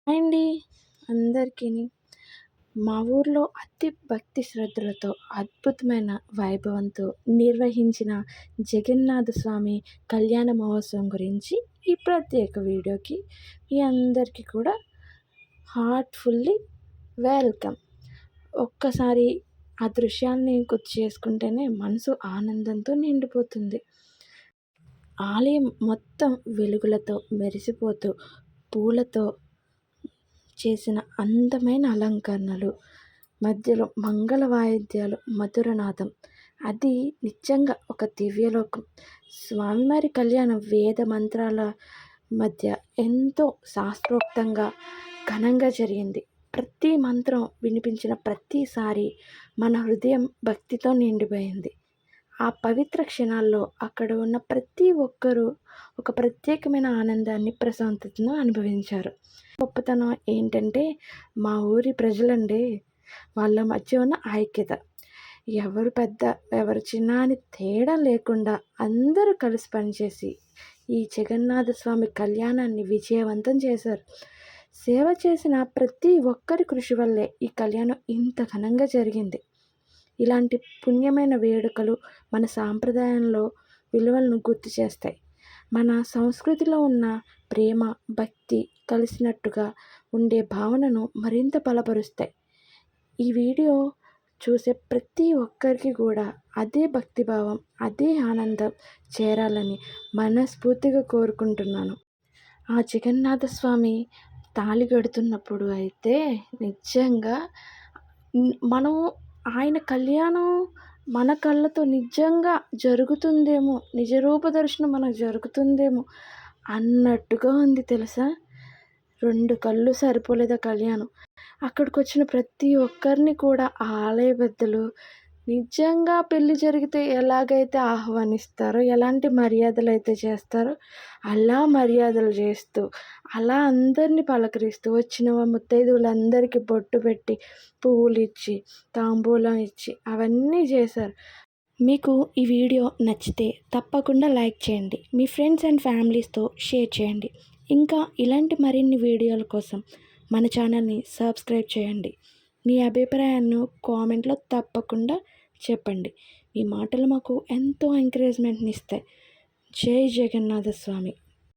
అండి అందరికీని మా ఊర్లో అతి భక్తి శ్రద్ధలతో అద్భుతమైన వైభవంతో నిర్వహించిన జగన్నాథ స్వామి కళ్యాణ మహోత్సవం గురించి ఈ ప్రత్యేక వీడియోకి మీ అందరికీ కూడా హార్ట్ఫుల్లీ వెల్కమ్. ఒక్కసారి ఆ దృశ్యాన్ని గుర్తు చేసుకుంటేనే మనసు ఆనందంతో నిండిపోతుంది. ఆలయం మొత్తం వెలుగులతో మెరిసిపోతూ పూలతో చేసిన అందమైన అలంకరణలు, మధ్యలో మంగళ వాయిద్యాలు, మధురనాదం, అది నిజంగా ఒక దివ్యలోకం. స్వామివారి కళ్యాణం వేద మంత్రాల మధ్య ఎంతో శాస్త్రోక్తంగా ఘనంగా జరిగింది. ప్రతి మంత్రం వినిపించిన ప్రతిసారి మన హృదయం భక్తితో నిండిపోయింది. ఆ పవిత్ర క్షణాల్లో అక్కడ ఉన్న ప్రతి ఒక్కరూ ఒక ప్రత్యేకమైన ఆనందాన్ని, ప్రశాంతతను అనుభవించారు. గొప్పతనం ఏంటంటే మా ఊరి ప్రజలండి, వాళ్ళ మధ్య ఉన్న ఐక్యత. ఎవరు పెద్ద, ఎవరు చిన్న అని తేడా లేకుండా అందరూ కలిసి పనిచేసి ఈ జగన్నాథ స్వామి కళ్యాణాన్ని విజయవంతం చేశారు. సేవ చేసిన ప్రతి ఒక్కరి కృషి వల్లే ఈ కళ్యాణం ఇంత ఘనంగా జరిగింది. ఇలాంటి పుణ్యమైన వేడుకలు మన సాంప్రదాయంలో విలువలను గుర్తు చేస్తాయి. మన సంస్కృతిలో ఉన్న ప్రేమ, భక్తి కలిసినట్టుగా ఉండే భావనను మరింత బలపరుస్తాయి. ఈ వీడియో చూసే ప్రతి ఒక్కరికి కూడా అదే భక్తిభావం, అదే ఆనందం చేరాలని మనస్ఫూర్తిగా కోరుకుంటున్నాను. ఆ జగన్నాథ స్వామి తాళి కడుతున్నప్పుడు అయితే నిజంగా మనం ఆయన కళ్యాణం మన కళ్ళతో నిజంగా జరుగుతుందేమో, నిజరూప దర్శనం మనకు జరుగుతుందేమో అన్నట్టుగా ఉంది తెలుసా. 2 కళ్ళు సరిపోలేదు ఆ కళ్యాణం. అక్కడికొచ్చిన ప్రతి ఒక్కరిని కూడా ఆ ఆలయ పెద్దలు నిజంగా పెళ్లి జరిగితే ఎలాగైతే ఆహ్వానిస్తారో, ఎలాంటి మర్యాదలైతే చేస్తారో అలా మర్యాదలు చేస్తూ, అలా అందరినీ పలకరిస్తూ, వచ్చిన ముత్తైదువులందరికీ బొట్టు పెట్టి, పువ్వులిచ్చి, తాంబూలం ఇచ్చి అవన్నీ చేశారు. మీకు ఈ వీడియో నచ్చితే తప్పకుండా లైక్ చేయండి. మీ ఫ్రెండ్స్ అండ్ ఫ్యామిలీస్తో షేర్ చేయండి. ఇంకా ఇలాంటి మరిన్ని వీడియోల కోసం మన ఛానల్ని సబ్స్క్రైబ్ చేయండి. మీ అభిప్రాయాన్ని కామెంట్లో తప్పకుండా చెప్పండి. మీ మాటలు మాకు ఎంతో ఎంకరేజ్మెంట్ని ఇస్తాయి. జై జగన్నాథ స్వామి.